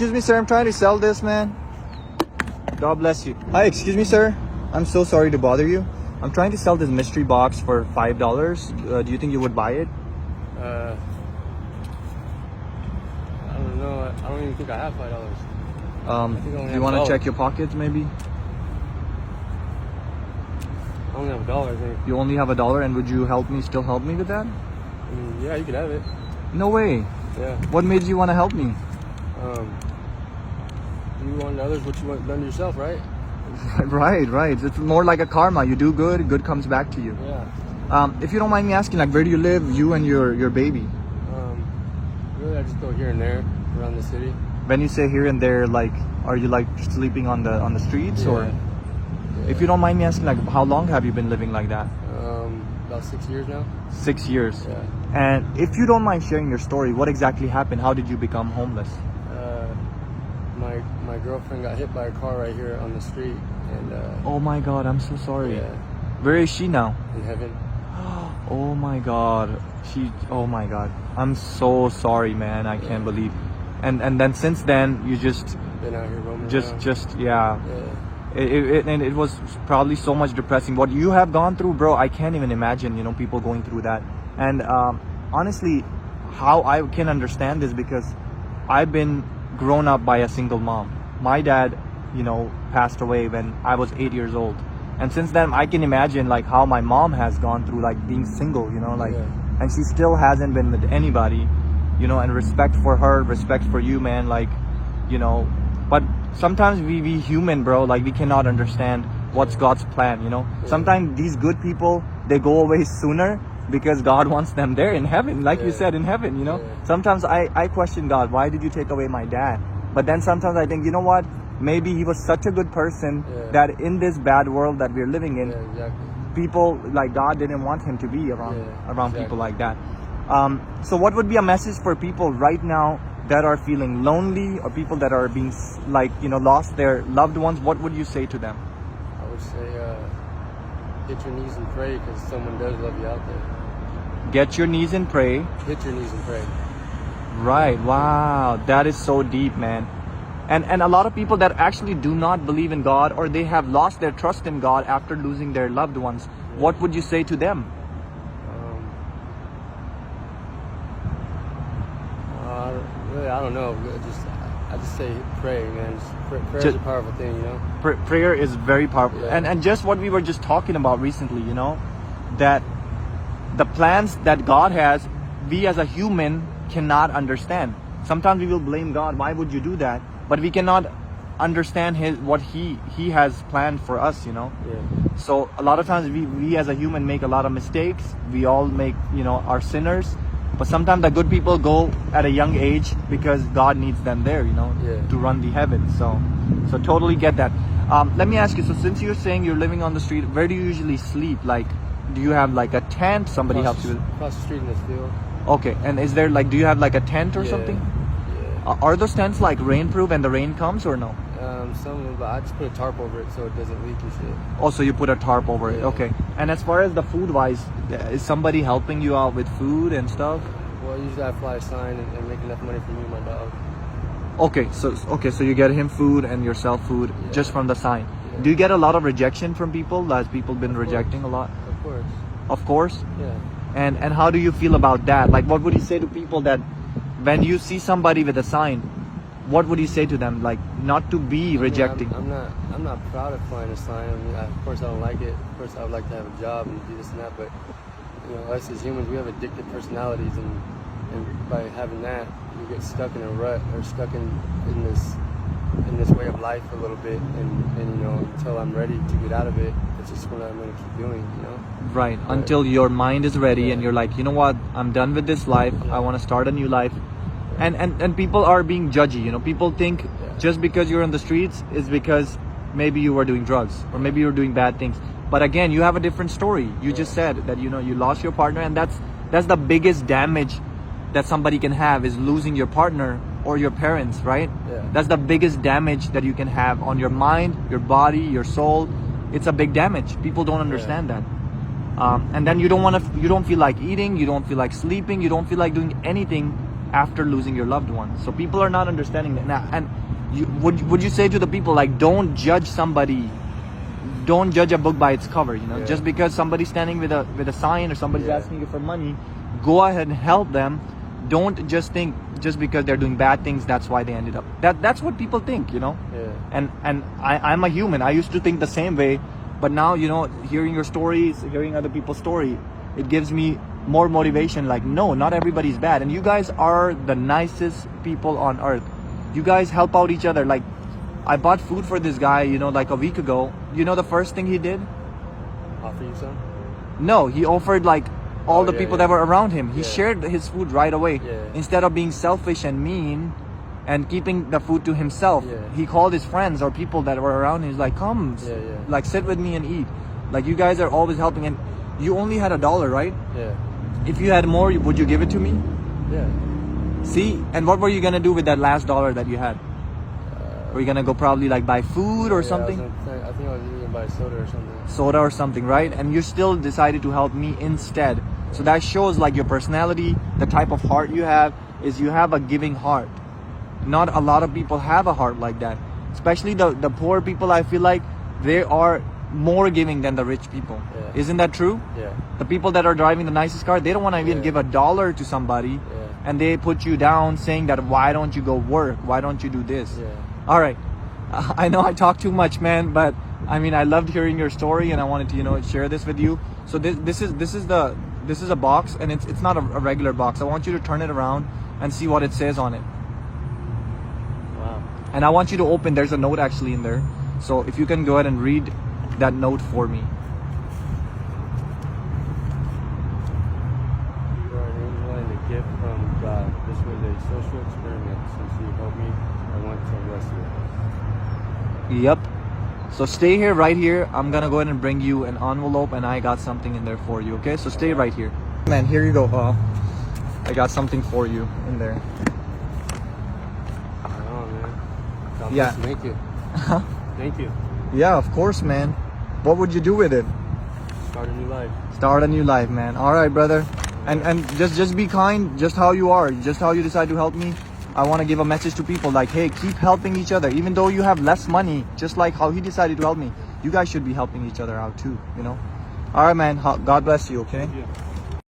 excuse me, sir. I'm trying to sell this, man. God bless you. Hi, excuse me, sir. I'm so sorry to bother you. I'm trying to sell this mystery box for $5. Do you think you would buy it? I don't know. I don't even think I have $5. Do you want to check your pockets, maybe? I only have $1, I think. You only have $1, and would you still help me with that? Yeah, you could have it. No way. Yeah. What made you want to help me? You want others what you want done to yourself, right? Right. It's more like a karma. You do good, good comes back to you. Yeah. If you don't mind me asking, like, where do you live, you and your baby? Really, I just go here and there around the city. When you say here and there, like, are you like sleeping on the streets, or? Yeah. If you don't mind me asking, like, how long have you been living like that? About 6 years now. 6 years. Yeah. And if you don't mind sharing your story, what exactly happened? How did you become homeless? My girlfriend got hit by a car right here on the street, and Oh my God, I'm so sorry. yeah, Where is she now? in heaven. Oh my God. Oh my God. I'm so sorry, man. I can't believe. And then since then, you just Been out here roaming around. yeah. Yeah. And it was probably so much depressing. What you have gone through, bro, I can't even imagine, people going through that. And honestly, how I can understand this, because I've been grown up by a single mom. My dad, passed away when I was 8 years old. And since then, I can imagine like how my mom has gone through, like, being single, and she still hasn't been with anybody, and respect for her, respect for you, man, like, but sometimes we human, bro, like, we cannot understand what's God's plan, Sometimes these good people, they go away sooner because God wants them there in heaven, like you said, in heaven, Sometimes I question God, why did you take away my dad? But then sometimes I think, you know what? Maybe he was such a good person that in this bad world that we're living in, people like God didn't want him to be around people like that. So what would be a message for people right now that are feeling lonely, or people that are being lost their loved ones? What would you say to them? I would say hit your knees and pray, because someone does love you out there. Get your knees and pray. Hit your knees and pray. Right. Wow. That is so deep, man. And a lot of people that actually do not believe in God, or they have lost their trust in God after losing their loved ones, what would you say to them? Really, I don't know. I just say pray, man. Prayer is a powerful thing, Prayer is very powerful. Yeah. And just what we were just talking about recently, that the plans that God has, we as a human cannot understand. Sometimes we will blame God. Why would you do that? But we cannot understand what he has planned for us, Yeah. So a lot of times we as a human make a lot of mistakes. We all make, are sinners. But sometimes the good people go at a young age because God needs them there, to run the heavens. So totally get that. Let me ask you, so since you're saying you're living on the street, where do you usually sleep? Like, do you have like a tent? Somebody helps you with? Across the street in this field. Okay, and is there do you have like a tent or something? Yeah. Are those tents like rainproof and the rain comes, or no? Some of them, but I just put a tarp over it so it doesn't leak and shit. Also, you put a tarp over it. Okay. And as far as the food wise, is somebody helping you out with food and stuff? Well, usually I fly a sign and make enough money for me and my dog. Okay, so you get him food and yourself food just from the sign. Yeah. Do you get a lot of rejection from people? Has people been rejecting a lot? Of course. Of course? Yeah. And how do you feel about that? Like, what would you say to people that when you see somebody with a sign, what would you say to them? Like, not to be rejecting. I'm not proud of flying a sign. I mean, of course I don't like it. Of course I would like to have a job and do this and that, but us as humans, we have addictive personalities, and by having that, you get stuck in a rut, or stuck in this way of life a little bit, and until I'm ready to get out of it, it's just what I'm going to keep doing, Right. But until your mind is ready and you're like, you know what, I'm done with this life. I want to start a new life. And people are being judgy, People think just because you're on the streets is because maybe you were doing drugs, or maybe you're doing bad things. But again, you have a different story. You just said that, you lost your partner, and that's the biggest damage that somebody can have, is losing your partner or your parents, right? Yeah. That's the biggest damage that you can have on your mind, your body, your soul. It's a big damage. People don't understand that. And then you don't feel like eating, you don't feel like sleeping, you don't feel like doing anything after losing your loved one. So people are not understanding that now. And would you say to the people, like, don't judge somebody, don't judge a book by its cover, you know? Yeah. Just because somebody's standing with a sign or somebody's Yeah. asking you for money, go ahead and help them. Don't just think just because they're doing bad things, that's why they ended up. That's what people think, you know? Yeah. And I'm a human. I used to think the same way, but now, you know, hearing your stories, hearing other people's story, it gives me more motivation. Like, no, not everybody's bad. And you guys are the nicest people on earth. You guys help out each other. Like, I bought food for this guy, you know, like a week ago. You know the first thing he did? Offer you some? No, he offered like all the people that were around him. He Yeah. shared his food right away. Yeah. Instead of being selfish and mean and keeping the food to himself, Yeah. he called his friends or people that were around him. He's like, come, Yeah, yeah. like sit with me and eat. Like, you guys are always helping. And you only had $1, right? Yeah. If you had more, would you give it to me? Yeah. See? And what were you gonna do with that last $1 that you had? Were you gonna go probably like buy food or Yeah, something? I think I was even buy soda or something. Soda or something, right? And you still decided to help me instead. So that shows like your personality, the type of heart you have, is you have a giving heart. Not a lot of people have a heart like that. Especially the poor people, I feel like they are more giving than the rich people. Yeah. Isn't that true? Yeah. The people that are driving the nicest car, they don't want to even Yeah. give $1 to somebody, Yeah. and they put you down saying that, why don't you go work? Why don't you do this? Yeah. All right. I know I talk too much, man, but I mean, I loved hearing your story, and I wanted to, you know, share this with you. So this is a box, and it's not a regular box. I want you to turn it around and see what it says on it. Wow. And I want you to open. There's a note actually in there. So if you can go ahead and read that note for me. You are an angel and a gift from God. This was a social experiment. Since you helped me, I want to bless you. Yep. So stay here, right here. I'm gonna go ahead and bring you an envelope, and I got something in there for you. Okay, so stay right here. Man, here you go. I got something for you in there. Oh man. God Yeah. bless you. Thank you. Thank you. Yeah, of course, man. What would you do with it? Start a new life. Start a new life, man. All right, brother. And just be kind, just how you are, just how you decide to help me. I want to give a message to people like, hey, keep helping each other. Even though you have less money, just like how he decided to help me, you guys should be helping each other out too, you know? All right, man. God bless you, okay? Thank you.